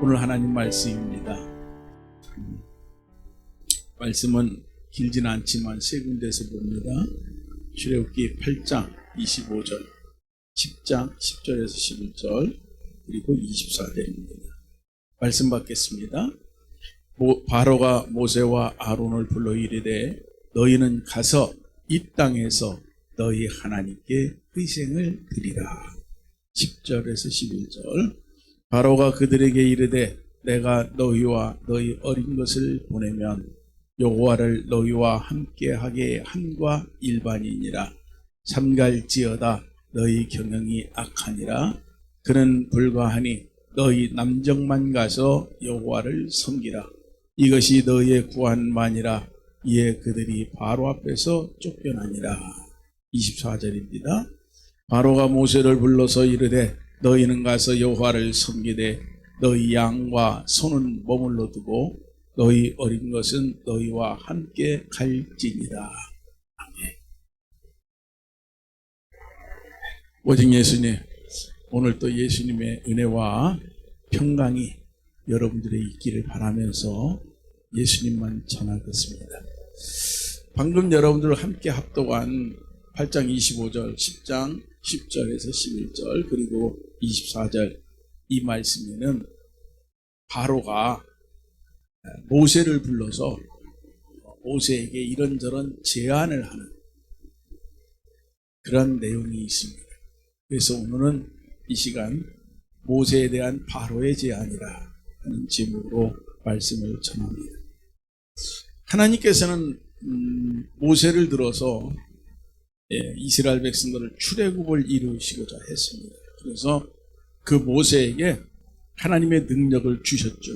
오늘 하나님 말씀입니다. 말씀은 길지는 않지만 세 군데에서 봅니다. 출애굽기 8장 25절, 10장 10절에서 11절, 그리고 24절입니다. 말씀 받겠습니다. 바로가 모세와 아론을 불러 이르되 너희는 가서 이 땅에서 너희 하나님께 희생을 드리라. 10절에서 11절. 바로가 그들에게 이르되 내가 너희와 너희 어린 것을 보내면 여호와를 너희와 함께하게 함과 일반이니라. 삼갈지어다 너희 경영이 악하니라. 그는 불가하니 너희 남정만 가서 여호와를 섬기라. 이것이 너희의 구원만이라. 이에 그들이 바로 앞에서 쫓겨나니라. 24절입니다. 바로가 모세를 불러서 이르되 너희는 가서 여호와를 섬기되 너희 양과 소는 머물러 두고 너희 어린 것은 너희와 함께 갈지니라. 아멘. 오직 예수님, 오늘 또 예수님의 은혜와 평강이 여러분들의 있기를 바라면서 예수님만 전하겠습니다. 방금 여러분들 함께 합독한 8장 25절, 10장 10절에서 11절, 그리고 24절 이 말씀에는 바로가 모세를 불러서 모세에게 이런저런 제안을 하는 그런 내용이 있습니다. 그래서 오늘은 이 시간 모세에 대한 바로의 제안이라 하는 제목으로 말씀을 전합니다. 하나님께서는 모세를 들어서 이스라엘 백성들을 출애굽을 이루시고자 했습니다. 그래서 그 모세에게 하나님의 능력을 주셨죠.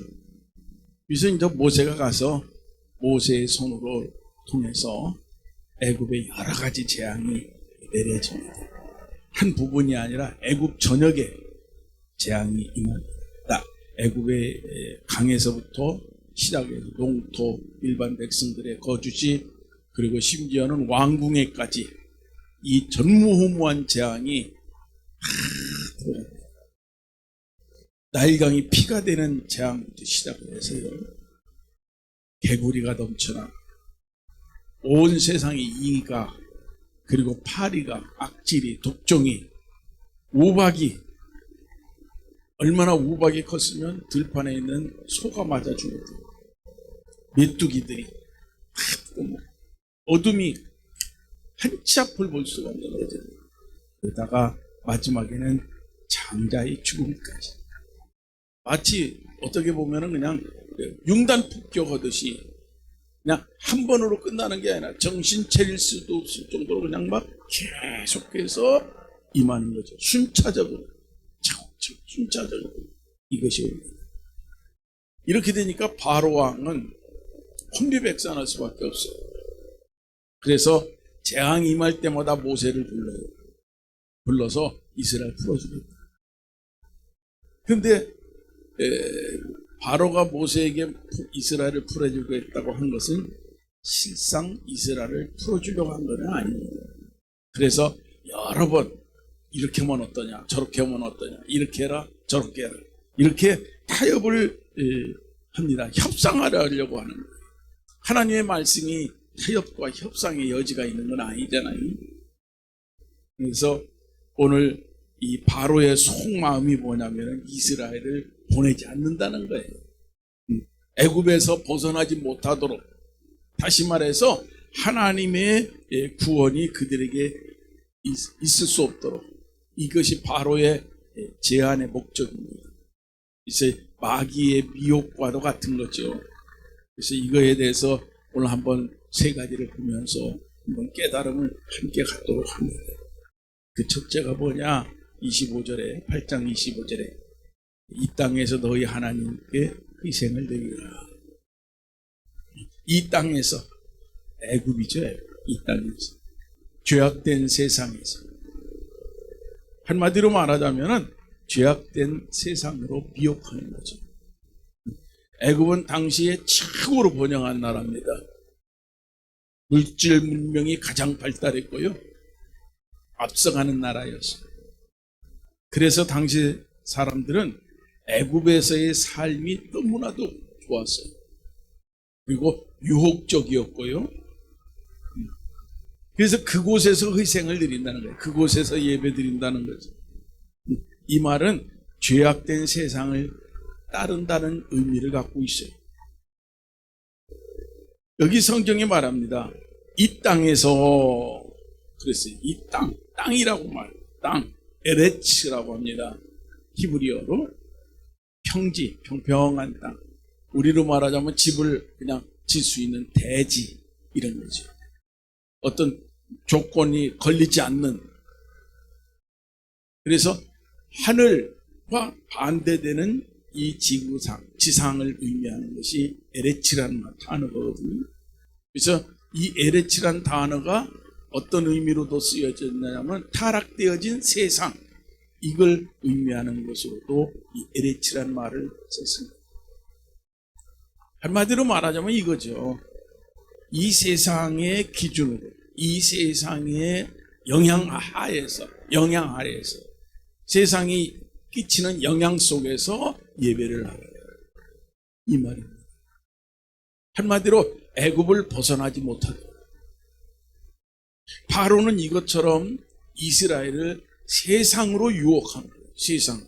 그래서 이제 모세가 가서 모세의 손으로 통해서 애굽의 여러 가지 재앙이 내려집니다. 한 부분이 아니라 애굽 전역에 재앙이 임합니다. 애굽의 강에서부터 시작해서 농토, 일반 백성들의 거주지, 그리고 심지어는 왕궁에까지 이 전무후무한 재앙이 들어갑니다. 나일강이 피가 되는 재앙부터 시작을 해서요. 개구리가 넘쳐나 온 세상의 이가, 그리고 파리가, 악질이, 독종이, 우박이, 얼마나 우박이 컸으면 들판에 있는 소가 맞아 죽었대요. 메뚜기들이 어둠이 한치 앞을 볼 수가 없는 거죠. 그러다가 마지막에는 장자의 죽음까지. 마치 어떻게 보면은 그냥 융단 폭격하듯이 그냥 한 번으로 끝나는 게 아니라 정신 차릴 수도 없을 정도로 그냥 막 계속해서 임하는 거죠. 순차적으로, 차곡차곡 순차적으로 이것이 옵니다. 이렇게 되니까 바로 왕은 혼비백산할 수밖에 없어요. 그래서 재앙이 임할 때마다 모세를 불러서 이스라엘 풀어주겠다. 그런데 바로가 모세에게 이스라엘을 풀어주겠다고 한 것은 실상 이스라엘을 풀어주려고 한 건 아닙니다. 그래서 여러 번 이렇게 하면 어떠냐, 저렇게 하면 어떠냐, 이렇게 해라, 저렇게 해라, 이렇게 타협을 합니다. 협상하려고 하는 거예요. 하나님의 말씀이 타협과 협상의 여지가 있는 건 아니잖아요. 그래서 오늘 이 바로의 속마음이 뭐냐면 이스라엘을 보내지 않는다는 거예요. 애굽에서 벗어나지 못하도록, 다시 말해서 하나님의 구원이 그들에게 있을 수 없도록, 이것이 바로의 제안의 목적입니다. 이제 마귀의 미혹과도 같은 거죠. 그래서 이거에 대해서 오늘 한번 세 가지를 보면서 한번 깨달음을 함께 갖도록 합니다. 그 첫째가 뭐냐? 25절에, 8장 25절에 이 땅에서 너희 하나님께 희생을 드리라. 이 땅에서, 애굽이죠. 이 땅에서, 죄악된 세상에서, 한마디로 말하자면 죄악된 세상으로 미혹하는 거죠. 애굽은 당시에 최고로 번영한 나라입니다. 물질 문명이 가장 발달했고요, 앞서가는 나라였어요. 그래서 당시 사람들은 애굽에서의 삶이 너무나도 좋았어요. 그리고 유혹적이었고요. 그래서 그곳에서 희생을 드린다는 거예요. 그곳에서 예배 드린다는 거죠. 이 말은 죄악된 세상을 따른다는 의미를 갖고 있어요. 여기 성경에 말합니다. 이 땅에서, 그랬어요. 이 땅이라고 말해요. 땅, 에레츠라고 합니다. 히브리어로 평지, 평평한 땅. 우리로 말하자면 집을 그냥 질 수 있는 대지, 이런 거죠. 어떤 조건이 걸리지 않는. 그래서 하늘과 반대되는 이 지상을 의미하는 것이 에레치라는 단어거든요. 그래서 이 에레치라는 단어가 어떤 의미로도 쓰여졌냐면 타락되어진 세상, 이걸 의미하는 것으로도 이 에레치라는 말을 썼습니다. 한마디로 말하자면 이거죠. 이 세상의 기준으로, 이 세상의 영향 아래에서 세상이 끼치는 영향 속에서 예배를 하라, 이 말입니다. 한마디로 애굽을 벗어나지 못하다. 바로는 이것처럼 이스라엘을 세상으로 유혹한 거예요. 세상.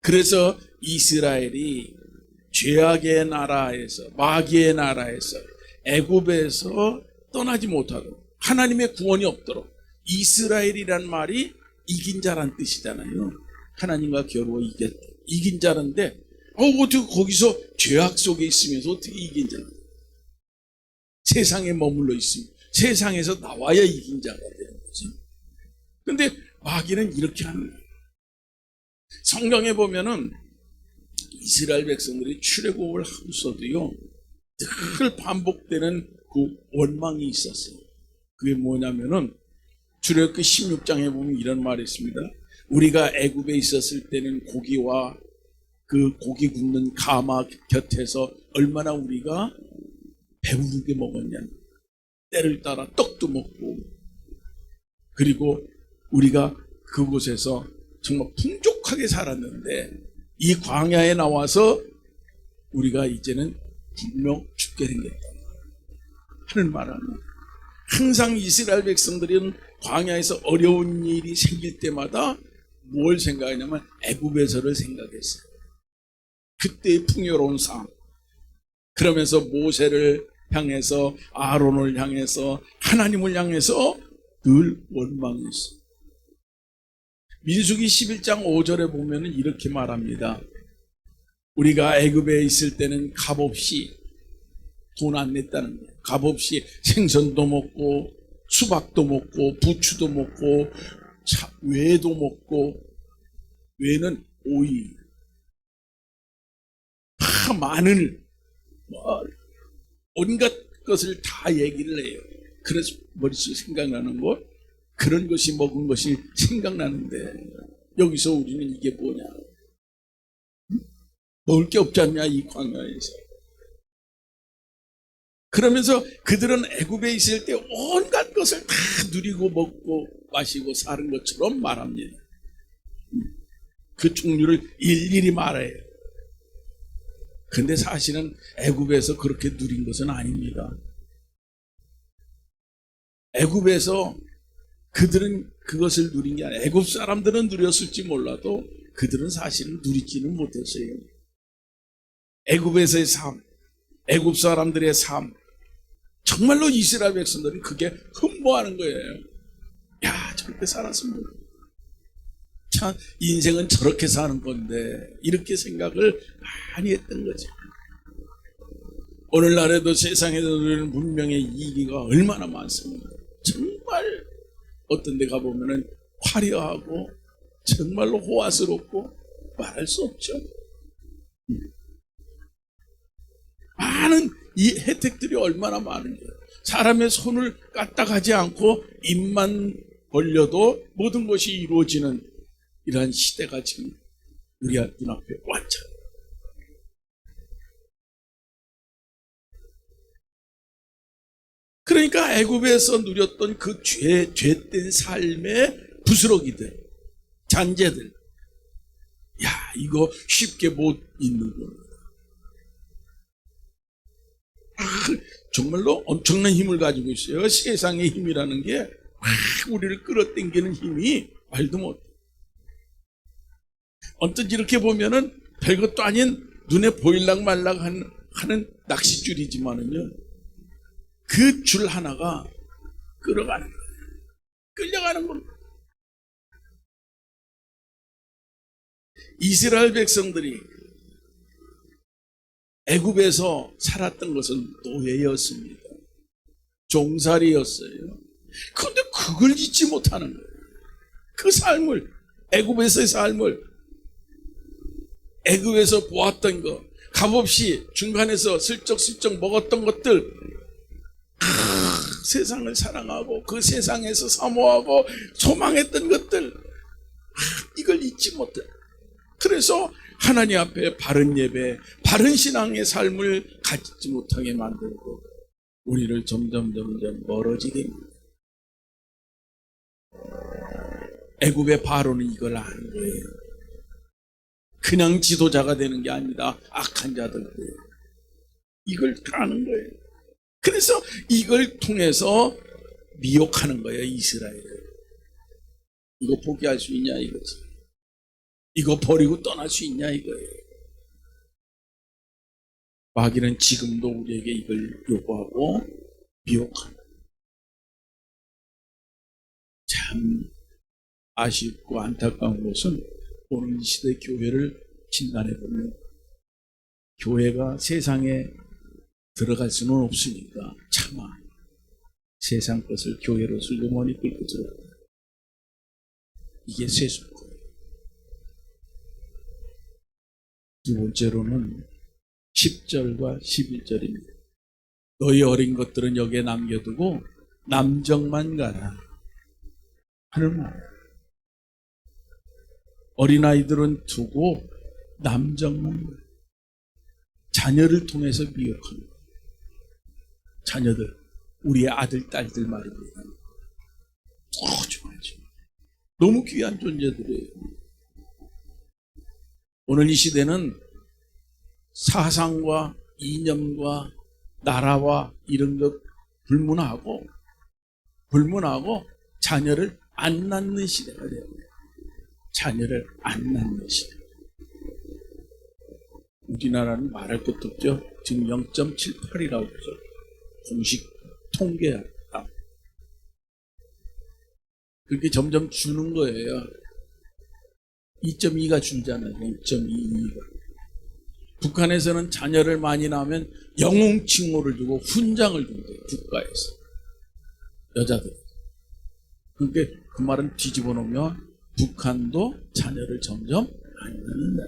그래서 이스라엘이 죄악의 나라에서, 마귀의 나라에서, 애굽에서 떠나지 못하도록, 하나님의 구원이 없도록, 이스라엘이란 말이 이긴 자란 뜻이잖아요. 하나님과 겨루어 이긴 자인데 어떻게 거기서 죄악 속에 있으면서 어떻게 이긴 자가 돼요? 세상에 머물러 있으면 세상에서 나와야 이긴 자가 되는 거지. 근데 마귀는 이렇게 하는 거예요. 성경에 보면은 이스라엘 백성들이 출애굽을 하고서도요, 늘 반복되는 그 원망이 있었어요. 그게 뭐냐면은 출애굽기 16장에 보면 이런 말이 있습니다. 우리가 애굽에 있었을 때는 고기와 그 고기 굽는 가마 곁에서 얼마나 우리가 배부르게 먹었냐. 때를 따라 떡도 먹고, 그리고 우리가 그곳에서 정말 풍족하게 살았는데 이 광야에 나와서 우리가 이제는 분명 죽게 생겼다 하는 말은, 항상 이스라엘 백성들은 광야에서 어려운 일이 생길 때마다 뭘 생각하냐면 애굽에서를 생각했어요. 그때의 풍요로운 삶. 그러면서 모세를 향해서, 아론을 향해서, 하나님을 향해서 늘 원망했어요. 민수기 11장 5절에 보면 이렇게 말합니다. 우리가 애굽에 있을 때는 값없이 돈 안 냈다는 거예요. 값없이 생선도 먹고 수박도 먹고 부추도 먹고 외도 먹고, 외는 오이, 마늘, 온갖 것을 다 얘기를 해요. 그래서 머릿속에 생각나는 것, 그런 것이 먹은 것이 생각나는데 여기서 우리는 이게 뭐냐, 먹을 게 없지 않냐 이 광야에서. 그러면서 그들은 애굽에 있을 때 온갖 것을 다 누리고 먹고 마시고 사는 것처럼 말합니다. 그 종류를 일일이 말해요. 근데 사실은 애굽에서 그렇게 누린 것은 아닙니다. 애굽에서 그들은 그것을 누린 게 아니라, 애굽 사람들은 누렸을지 몰라도 그들은 사실은 누리지는 못했어요. 애굽에서의 삶, 애굽 사람들의 삶, 정말로 이스라엘 백성들은 그게 흠모하는 거예요. 야, 저렇게 살았으면, 참 인생은 저렇게 사는 건데, 이렇게 생각을 많이 했던 거죠. 오늘날에도 세상에서 누리는 문명의 이기가 얼마나 많습니다. 정말 어떤 데 가보면은 화려하고 정말로 호화스럽고 말할 수 없죠. 많은 이 혜택들이 얼마나 많은지, 사람의 손을 까딱하지 않고 입만 벌려도 모든 것이 이루어지는 이러한 시대가 지금 우리 눈앞에 왔죠. 그러니까 애굽에서 누렸던 그 죄된 삶의 부스러기들, 잔재들, 야, 이거 쉽게 못 잊는 겁니다. 정말로 엄청난 힘을 가지고 있어요. 세상의 힘이라는 게 우리를 끌어당기는 힘이 말도 못해. 언뜻 이렇게 보면은 별것도 아닌 눈에 보일락 말락 하는 낚싯줄이지만은요, 그 줄 하나가 끌어가는 거예요. 끌려가는 겁니다. 이스라엘 백성들이 애굽에서 살았던 것은 노예였습니다. 종살이였어요. 그런데 그걸 잊지 못하는 거예요. 그 삶을, 애굽에서의 삶을, 애굽에서 보았던 거, 값없이 중간에서 슬쩍슬쩍 먹었던 것들, 세상을 사랑하고 그 세상에서 사모하고 소망했던 것들, 이걸 잊지 못해. 그래서 하나님 앞에 바른 예배, 바른 신앙의 삶을 갖지 못하게 만들고 우리를 점점 멀어지게 합니다. 애굽의 바로는 이걸 아는 거예요. 그냥 지도자가 되는 게 아니다. 악한 자들이에요. 이걸 아는 거예요. 그래서 이걸 통해서 미혹하는 거예요, 이스라엘을. 이거 포기할 수 있냐 이거지. 이거 버리고 떠날 수 있냐 이거예요. 마귀는 지금도 우리에게 이걸 요구하고 미혹합니다. 참 아쉽고 안타까운 것은 오늘 이 시대 교회를 진단해보면 교회가 세상에 들어갈 수는 없으니까 차마 세상 것을 교회로 슬그머니 끌고 들어가요. 이게 세속거예요. 두 번째로는 10절과 11절입니다. 너희 어린 것들은 여기에 남겨두고 남정만 가라 하는 말. 어린아이들은 두고 남정만 가라. 자녀를 통해서 미혹합니다. 자녀들, 우리의 아들, 딸들 말입니다. 소중하죠. 너무 귀한 존재들이에요. 오늘 이 시대는 사상과 이념과 나라와 이런 것 불문하고 자녀를 안 낳는 시대가 됩니다. 자녀를 안 낳는 시대. 우리나라는 말할 것도 없죠. 지금 0.78이라고 그러죠. 공식 통계야. 그렇게 점점 주는 거예요. 2.2가 줄잖아요. 0.22가. 북한에서는 자녀를 많이 낳으면 영웅칭호를 주고 훈장을 준대요. 국가에서. 여자들. 그러니까 그 말은 뒤집어 놓으면 북한도 자녀를 점점 안 낳는다.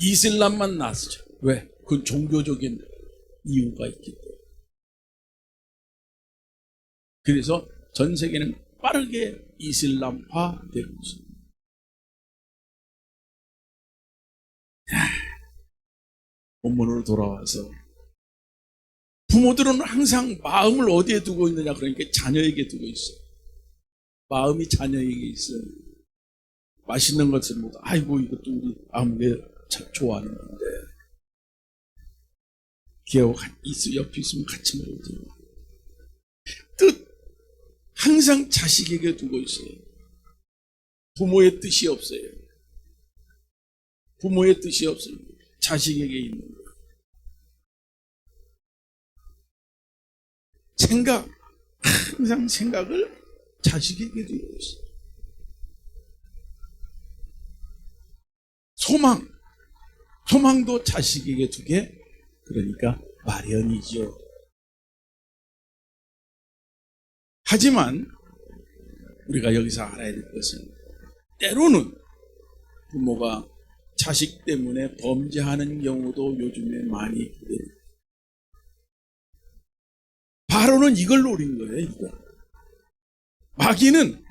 이슬람만 낳았죠. 왜? 그건 종교적인 이유가 있기 때문에. 그래서 전 세계는 빠르게 이슬람화 되고 있습니다. 본문으로 돌아와서 부모들은 항상 마음을 어디에 두고 있느냐 그러니까 자녀에게 두고 있어요. 마음이 자녀에게 있어요. 맛있는 것을 먹어. 아이고 이것도 우리 아무게 참 좋아하는 건데. 걔하고 옆에 있으면 같이 먹어도 뜻 항상 자식에게 두고 있어요. 부모의 뜻이 없어요. 부모의 뜻이 없어요. 자식에게 있는 거예요. 생각, 항상 생각을 자식에게 두고 있어요. 소망도 자식에게 두게, 그러니까 마련이죠. 하지만 우리가 여기서 알아야 될 것은 때로는 부모가 자식 때문에 범죄하는 경우도 요즘에 많이 있거든요. 바로는 이걸 노린 거예요. 이거. 마귀는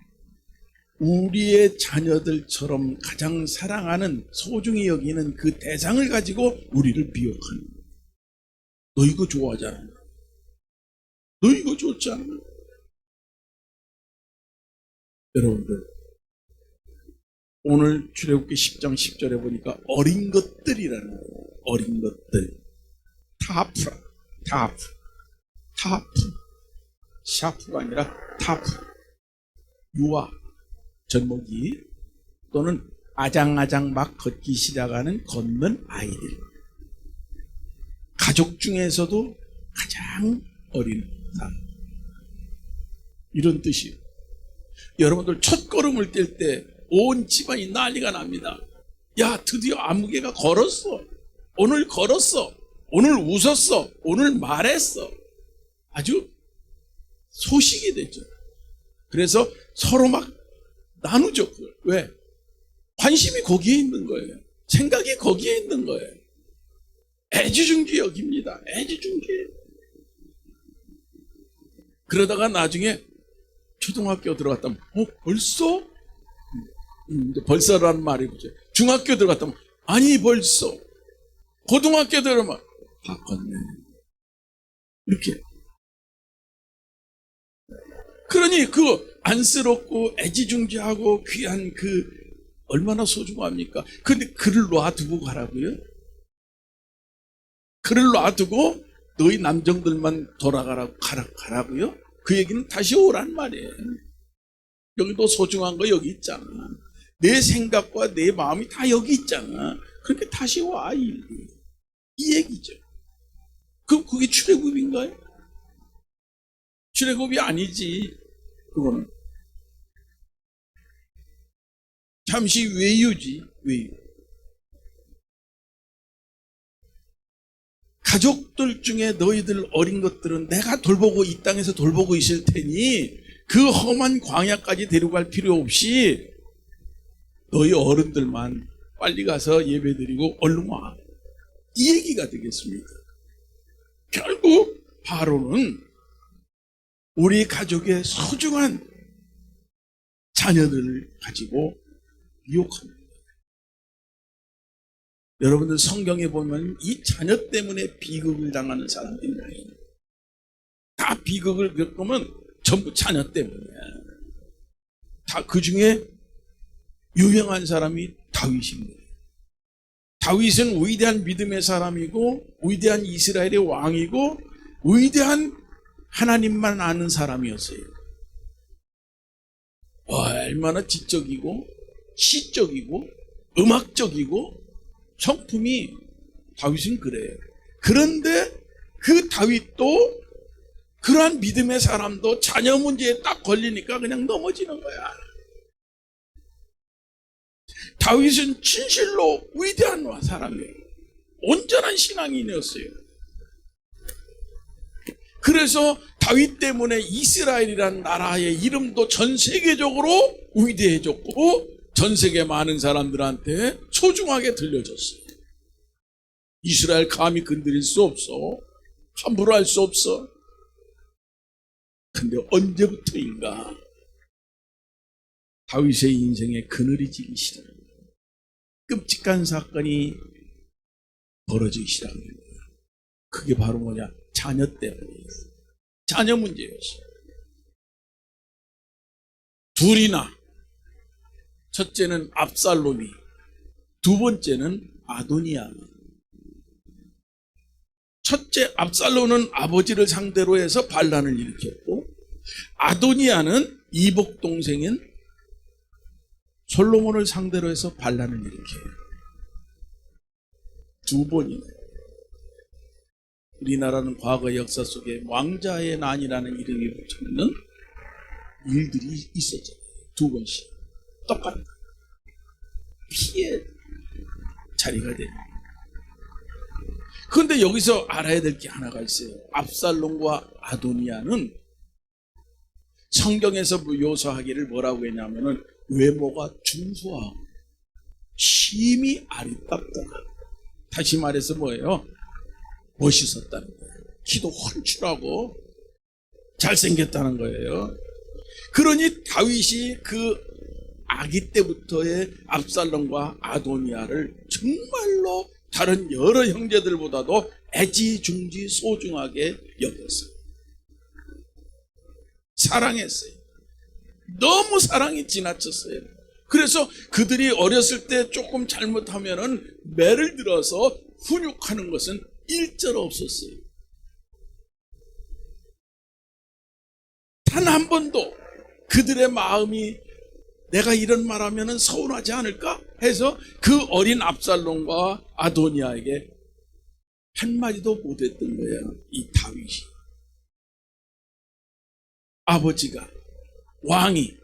우리의 자녀들처럼 가장 사랑하는 소중히 여기는 그 대상을 가지고 우리를 미혹하는 거예요. 너 이거 좋아하잖아. 너 이거 좋지 않아? 여러분들, 오늘 출애굽기 10장 10절에 보니까 어린 것들이라는 거예요. 어린 것들. 타프라. 타프. 샤프가 아니라 타프. 유아, 젖먹이 또는 아장아장 막 걷기 시작하는 걷는 아이들. 가족 중에서도 가장 어린 사람. 이런 뜻이에요. 여러분들 첫 걸음을 뗄 때 온 집안이 난리가 납니다. 야, 드디어 아무개가 걸었어. 오늘 걸었어. 오늘 웃었어. 오늘 말했어. 아주 소식이 됐죠. 그래서 서로 막 나누죠. 그걸. 왜? 관심이 거기에 있는 거예요. 생각이 거기에 있는 거예요. 애지중지 여깁니다. 애지중지. 그러다가 나중에 초등학교 들어갔다면 벌써? 벌써라는 말이 뭐죠? 중학교 들어갔다면 아니 벌써. 고등학교 들어가면 바꿨네. 이렇게. 그러니 그 안쓰럽고 애지중지하고 귀한 그 얼마나 소중합니까? 근데 그를 놔두고 가라고요? 그를 놔두고 너희 남정들만 돌아가라고 가라고요? 그 얘기는 다시 오란 말이에요. 여기도 소중한 거 여기 있잖아. 내 생각과 내 마음이 다 여기 있잖아. 그러니까 다시 와. 이 얘기죠. 그게 출애굽인가요? 출애굽이 아니지. 그거는 잠시 외유지. 외유. 가족들 중에 너희들 어린 것들은 내가 돌보고 이 땅에서 돌보고 있을 테니 그 험한 광야까지 데려갈 필요 없이 너희 어른들만 빨리 가서 예배드리고 얼른 와. 이 얘기가 되겠습니다. 결국 바로는 우리 가족의 소중한 자녀들을 가지고 유혹합니다. 여러분들 성경에 보면 이 자녀 때문에 비극을 당하는 사람들이 많아요. 다 비극을 겪으면 전부 자녀 때문이야. 다 그 중에 유명한 사람이 다윗입니다. 다윗은 위대한 믿음의 사람이고 위대한 이스라엘의 왕이고 위대한 하나님만 아는 사람이었어요. 얼마나 지적이고 시적이고 음악적이고 성품이 다윗은 그래요. 그런데 그 다윗도 그러한 믿음의 사람도 자녀 문제에 딱 걸리니까 그냥 넘어지는 거야. 다윗은 진실로 위대한 사람이에요. 온전한 신앙인이었어요. 그래서 다윗 때문에 이스라엘이라는 나라의 이름도 전 세계적으로 위대해졌고 전 세계 많은 사람들한테 소중하게 들려졌어요. 이스라엘 감히 건드릴 수 없어. 함부로 할 수 없어. 근데 언제부터인가 다윗의 인생에 그늘이 지기 시작합니다. 끔찍한 사건이 벌어지기 시작합니다. 그게 바로 뭐냐? 자녀 때문이에요. 자녀 문제였어요. 둘이나, 첫째는 압살롬이, 두 번째는 아도니아. 첫째 압살롬은 아버지를 상대로 해서 반란을 일으켰고, 아도니아는 이복 동생인 솔로몬을 상대로 해서 반란을 일으켜요. 두 번이나. 우리나라는 과거 역사 속에 왕자의 난이라는 이름이 붙어있는 일들이 있었잖아요. 두 번씩. 똑같다. 피해 자리가 됩니다. 그런데 여기서 알아야 될 게 하나가 있어요. 압살롬과 아도니아는 성경에서 묘사하기를 뭐라고 했냐면은 외모가 준수하고 심히 아리따다가, 다시 말해서 뭐예요? 멋있었다는 거예요. 키도 훤출하고 잘생겼다는 거예요. 그러니 다윗이 그 아기 때부터의 압살롬과 아도니아를 정말로 다른 여러 형제들보다도 애지중지 소중하게 여겼어요. 사랑했어요. 너무 사랑이 지나쳤어요. 그래서 그들이 어렸을 때 조금 잘못하면은 매를 들어서 훈육하는 것은 일절 없었어요. 단 한 번도 그들의 마음이 내가 이런 말하면은 서운하지 않을까 해서 그 어린 압살롬과 아도니아에게 한마디도 못했던 거예요. 이 다윗이. 아버지가, 왕이.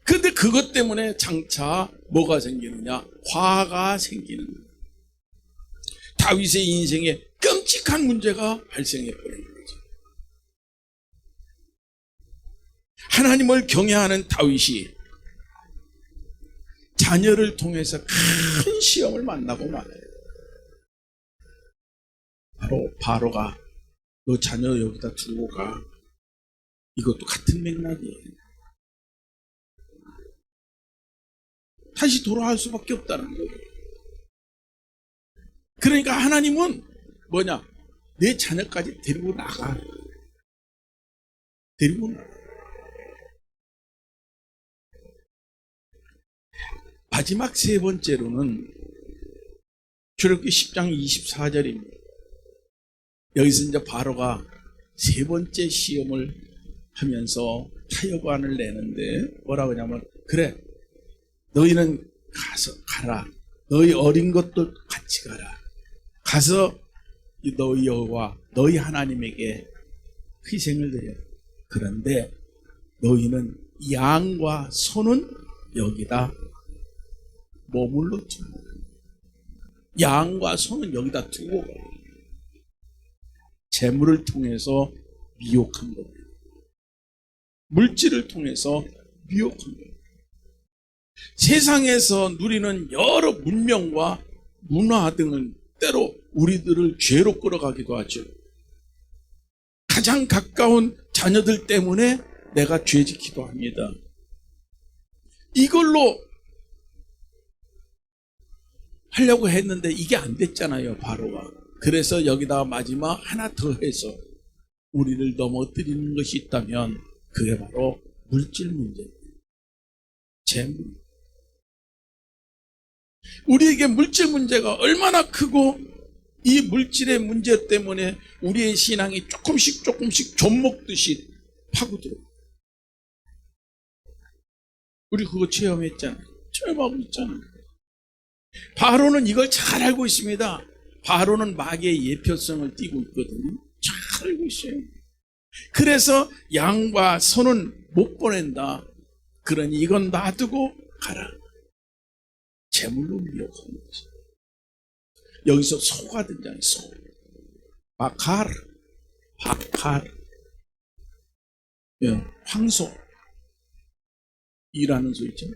근데 그것 때문에 장차 뭐가 생기느냐? 화가 생기는 거예요. 다윗의 인생에 끔찍한 문제가 발생해버린 거죠. 하나님을 경외하는 다윗이 자녀를 통해서 큰 시험을 만나고 말아요. 바로 바로가 너 자녀 여기다 두고 가. 이것도 같은 맥락이에요. 다시 돌아갈 수밖에 없다는 거예요. 그러니까 하나님은 뭐냐? 내 자녀까지 데리고 나가. 데리고 나가. 마지막 세 번째로는 출애굽기 10장 24절입니다. 여기서 이제 바로가 세 번째 시험을 하면서 타협안을 내는데 뭐라고 하냐면 그래 너희는 가라. 너희 어린 것도 같이 가라. 가서 너희 여호와 너희 하나님에게 희생을 드려. 그런데 너희는 양과 소는 여기다 머물러 두고 양과 소는 여기다 두고 재물을 통해서 미혹한 겁니다. 물질을 통해서 미혹한 겁니다. 세상에서 누리는 여러 문명과 문화 등은 때로 우리들을 죄로 끌어가기도 하죠. 가장 가까운 자녀들 때문에 내가 죄짓기도 합니다. 이걸로 하려고 했는데 이게 안 됐잖아요, 바로가. 그래서 여기다 마지막 하나 더 해서 우리를 넘어뜨리는 것이 있다면 그게 바로 물질 문제입니다. 재물. 우리에게 물질 문제가 얼마나 크고 이 물질의 문제 때문에 우리의 신앙이 조금씩 좀 먹듯이 파고들어요. 우리 그거 체험했잖아요. 체험하고 있잖아요. 바로는 이걸 잘 알고 있습니다. 바로는 마귀의 예표성을 띠고 있거든요. 잘 알고 있어요. 그래서 양과 소는 못 보낸다. 그러니 이건 놔두고 가라. 재물로 미혹하는 거지. 여기서 소가 등장해. 소. 바카르. 예, 황소. 이라는 소 있잖아요.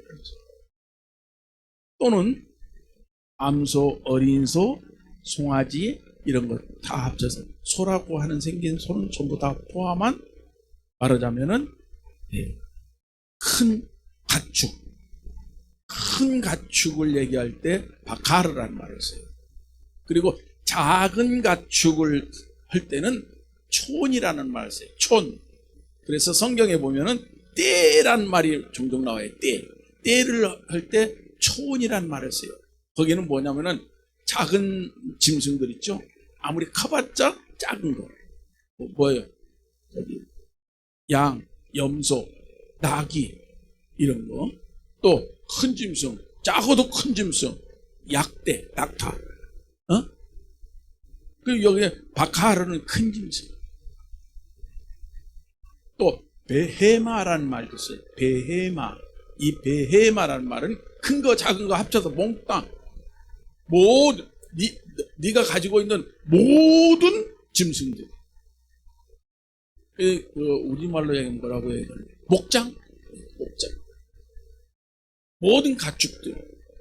또는 암소, 어린소, 송아지 이런 것 다 합쳐서 소라고 하는 생긴 소는 전부 다 포함한 말하자면은 큰 가축, 큰 가축을 얘기할 때 바카르라는 말을 써요. 그리고 작은 가축을 할 때는 촌이라는 말을 써요. 촌. 그래서 성경에 보면은 떼라는 말이 종종 나와요. 떼를 할 때 촌이라는 말을 써요. 거기는 뭐냐면은 작은 짐승들 있죠? 아무리 커봤자 작은 거. 뭐예요? 양, 염소, 나귀, 이런 거. 또 큰 짐승, 작아도 큰 짐승, 약대, 낙타. 그리고 여기에 바카르는 큰 짐승. 또 베헤마라는 말도 있어요. 베헤마. 이 베헤마라는 말은 큰 거 작은 거 합쳐서 몽땅 모든 네가 가지고 있는 모든 짐승들. 우리말로 얘기하면 뭐라고 해야 되나? 목장. 모든 가축들.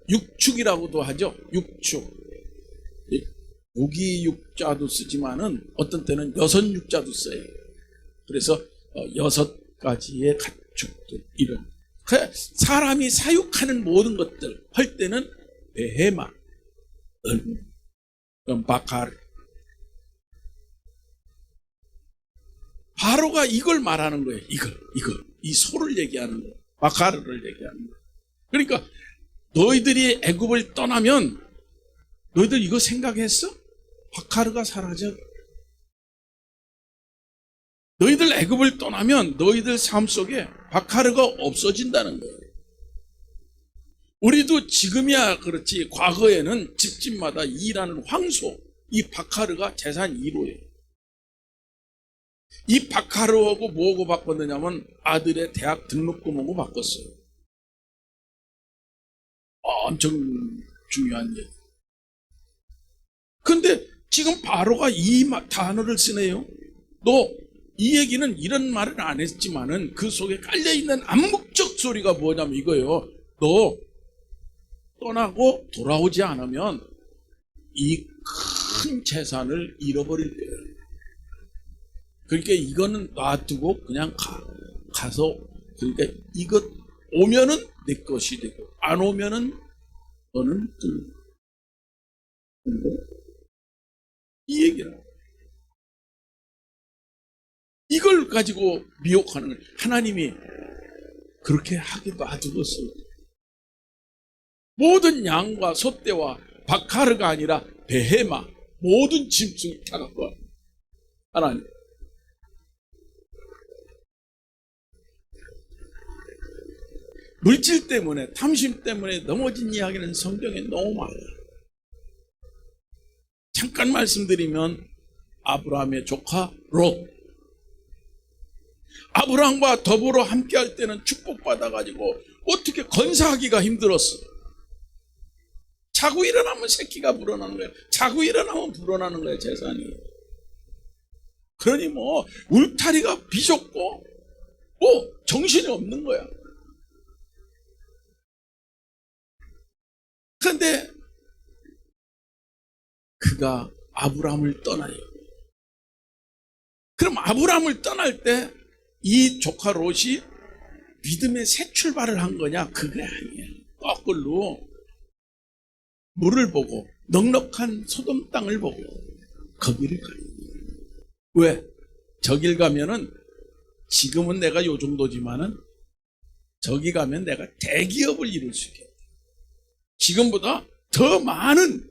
육축이라고도 하죠. 육축. 고기 육자도 쓰지만은 어떤 때는 여섯 육자도 써요. 그래서 6가지의 가축들 이런. 사람이 사육하는 모든 것들 할 때는 베헤마, 바카르. 바로가 이걸 말하는 거예요. 이걸 이 소를 얘기하는 거예요. 바카르를 얘기하는 거예요. 그러니까 너희들이 애굽을 떠나면 너희들 이거 생각했어? 바카르가 사라져. 너희들 애굽을 떠나면 너희들 삶 속에 바카르가 없어진다는 거예요. 우리도 지금이야 그렇지 과거에는 집집마다 일하는 황소, 이 바카르가 재산 1호예요. 이 바카르하고 뭐하고 바꿨느냐면 아들의 대학 등록금하고 바꿨어요. 엄청 중요한 얘기. 근데 지금 바로가 이 단어를 쓰네요. 너 이 얘기는 이런 말은 안 했지만은 그 속에 깔려있는 암묵적 소리가 뭐냐면 이거예요. 너 떠나고 돌아오지 않으면 이 큰 재산을 잃어버릴 거예요. 그러니까 이거는 놔두고 그냥 가서 그러니까 이것 오면은 내 것이 되고 안 오면은 너는 이 얘기라. 이걸 가지고 미혹하는 거예요. 하나님이 그렇게 하게 놔두었어요. 모든 양과 소떼와 바카르가 아니라 베헤마 모든 짐승이 다 갖고 와. 하나님. 물질 때문에 탐심 때문에 넘어진 이야기는 성경에 너무 많아요. 잠깐 말씀드리면 아브라함의 조카 롯. 아브라함과 더불어 함께 할 때는 축복받아가지고 어떻게 건사하기가 힘들었어. 자고 일어나면 새끼가 불어나는 거예요. 자고 일어나면 불어나는 거예요, 재산이. 그러니 뭐 울타리가 비좁고 뭐 정신이 없는 거야. 그런데 그가 아브라함을 떠나요. 그럼 아브라함을 떠날 때 이 조카 롯이 믿음의 새 출발을 한 거냐? 그게 아니에요. 거꾸로 물을 보고 넉넉한 소돔 땅을 보고 거기를 가요. 왜? 저길 가면은 지금은 내가 요 정도지만은 저기 가면 내가 대기업을 이룰 수 있겠다. 지금보다 더 많은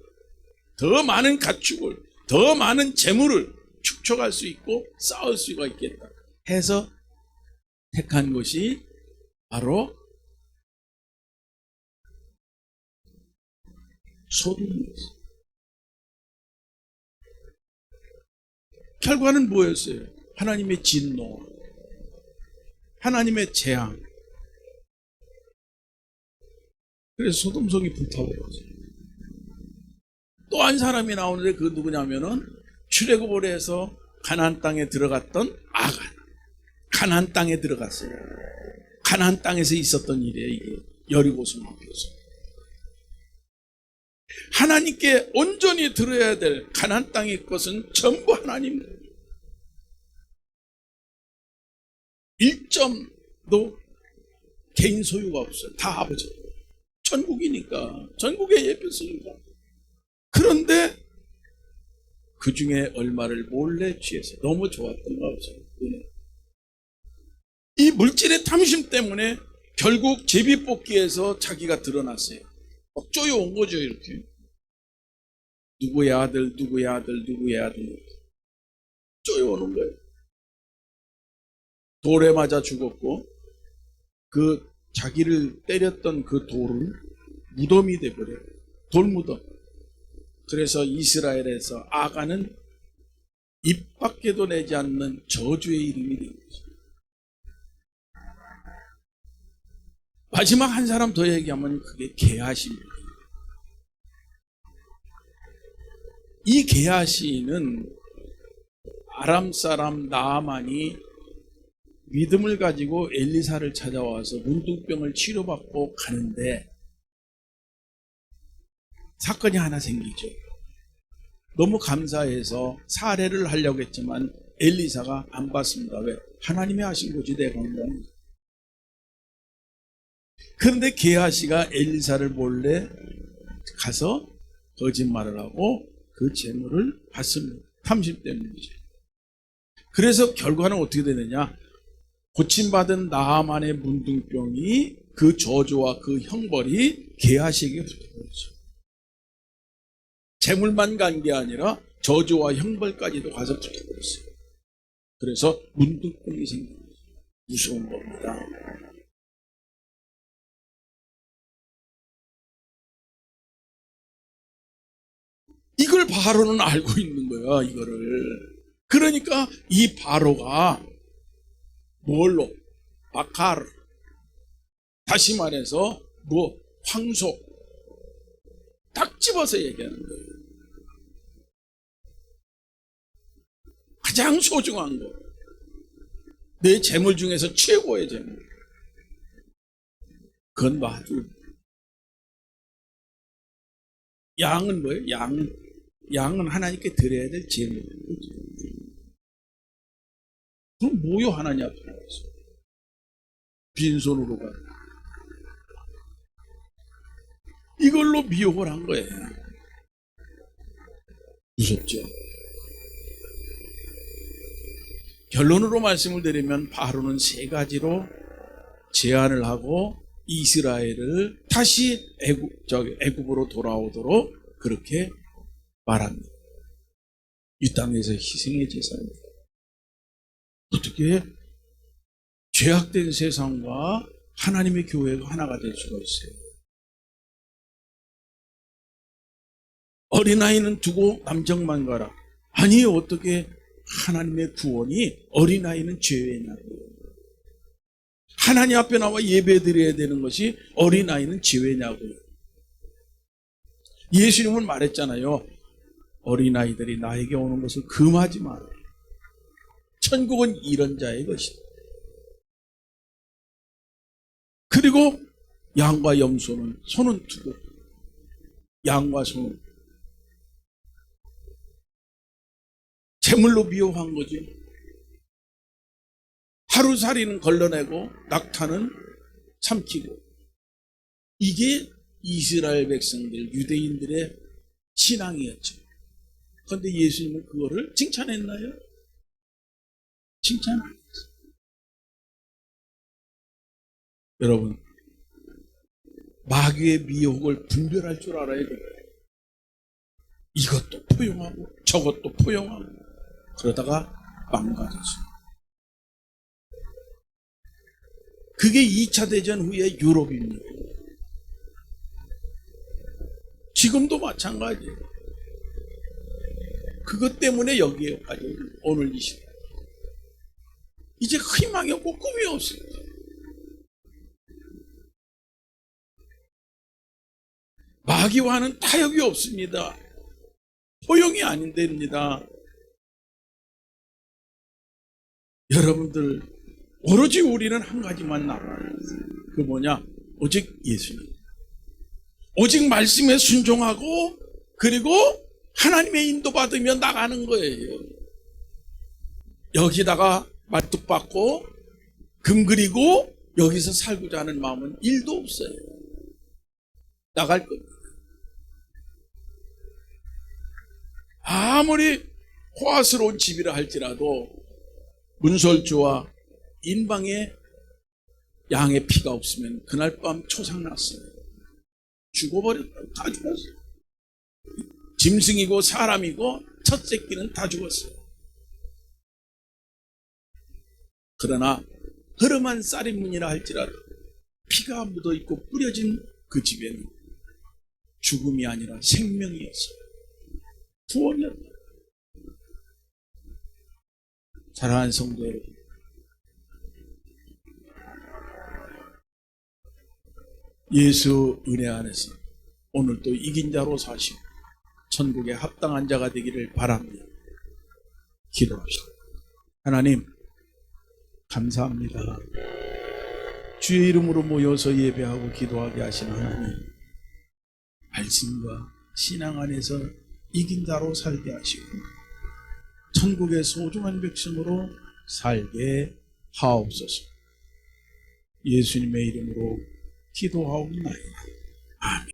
가축을, 더 많은 재물을 축적할 수 있고 쌓을 수가 있겠다 해서 택한 것이 바로 소돔이었어요. 결과는 뭐였어요? 하나님의 진노, 하나님의 재앙. 그래서 소돔성이 불타버렸어요. 또 한 사람이 나오는데 그 누구냐면은 출애굽을 해서 가나안 땅에 들어갔던 아간. 가나안 땅에 들어갔어요. 가나안 땅에서 있었던 일이에요. 이게 여리고성 앞에서. 하나님께 온전히 들어야 될 가나안 땅의 것은 전부 하나님. 1점도 개인 소유가 없어요. 다 아버지. 전국이니까. 전국에 예표쓰니까. 그런데 그 중에 얼마를 몰래 취해서 너무 좋았던 거 없어요. 이 물질의 탐심 때문에 결국 제비뽑기에서 자기가 드러났어요. 막 쪼여온 거죠, 이렇게. 누구의 아들, 누구의 아들, 누구의 아들. 쪼여오는 거예요. 돌에 맞아 죽었고, 그 자기를 때렸던 그 돌은 무덤이 돼버려요. 돌무덤. 그래서 이스라엘에서 아간은 입 밖에도 내지 않는 저주의 이름이 된 거죠. 마지막 한 사람 더 얘기하면 그게 게하시입니다. 이 게하시는 아람 사람 나아만이 믿음을 가지고 엘리사를 찾아와서 문둥병을 치료받고 가는데 사건이 하나 생기죠. 너무 감사해서 살해를 하려고 했지만 엘리사가 안 받습니다. 왜? 하나님이 하신 거지 내가 한 건. 그런데 게하시가 엘리사를 몰래 가서 거짓말을 하고 그 재물을 받습니다. 탐심 때문이죠. 그래서 결과는 어떻게 되느냐? 고침받은 나아만의 문둥병이 그 저주와 그 형벌이 게하시에게 붙어버렸어요. 재물만 간 게 아니라 저주와 형벌까지도 가서 붙어버렸어요. 그래서 문둥병이 생긴 거예요. 무서운 겁니다. 이걸 바로는 알고 있는 거야, 이거를. 그러니까 이 바로가 뭘로? 바카르. 다시 말해서 황소. 딱 집어서 얘기하는 거예요. 가장 소중한 거. 내 재물 중에서 최고의 재물. 그건 아주. 양은 뭐예요? 양은 하나님께 드려야 될 재물. 그럼 뭐요, 하나님 앞에 나와서? 빈손으로 가. 이걸로 미혹을 한 거예요. 무섭죠? 결론으로 말씀을 드리면 바로는 세 가지로 제안을 하고 이스라엘을 다시 애굽으로 돌아오도록 그렇게 말합니다. 이 땅에서 희생의 제사입니다. 어떻게 죄악된 세상과 하나님의 교회가 하나가 될 수가 있어요? 어린아이는 두고 남정만 가라. 아니, 어떻게 하나님의 구원이 어린아이는 죄냐고요. 하나님 앞에 나와 예배드려야 되는 것이 어린아이는 죄냐고요. 예수님은 말했잖아요. 어린아이들이 나에게 오는 것을 금하지 마라. 천국은 이런 자의 것이다. 그리고 양과 염소는 손은 두고, 양과 소는 재물로 미혹한 거지. 하루살이는 걸러내고 낙타는 삼키고. 이게 이스라엘 백성들, 유대인들의 신앙이었죠. 그런데 예수님은 그거를 칭찬했나요? 칭찬 안 했어요. 여러분, 마귀의 미혹을 분별할 줄 알아야 돼요. 이것도 포용하고 저것도 포용하고 그러다가 망가졌어요. 그게 2차 대전 후의 유럽입니다. 지금도 마찬가지예요. 그것 때문에 여기에까지 오늘 이 시대. 이제 희망이 없고 꿈이 없습니다. 마귀와는 타협이 없습니다. 포용이 안 됩니다. 여러분들, 오로지 우리는 한 가지만 남아요. 그 뭐냐? 오직 예수님. 오직 말씀에 순종하고, 그리고 하나님의 인도받으며 나가는 거예요. 여기다가 말뚝 박고 금 그리고 여기서 살고자 하는 마음은 1도 없어요. 나갈 겁니다. 아무리 호화스러운 집이라 할지라도 문설주와 인방에 양의 피가 없으면 그날 밤 초상났어요. 죽어버렸다고. 다 죽었어요. 짐승이고 사람이고 첫 새끼는 다 죽었어요. 그러나 흐름한 쌀인문이라 할지라도 피가 묻어있고 뿌려진 그 집에는 죽음이 아니라 생명이었어요. 구원이었다. 사랑하는 성도 여러분, 예수 은혜 안에서 오늘도 이긴 자로 사시고 천국에 합당한 자가 되기를 바랍니다. 기도합시다. 하나님, 감사합니다. 주의 이름으로 모여서 예배하고 기도하게 하신 하나님, 말씀과 신앙 안에서 이긴 자로 살게 하시고 천국의 소중한 백성으로 살게 하옵소서. 예수님의 이름으로 기도하옵나이다. 아멘.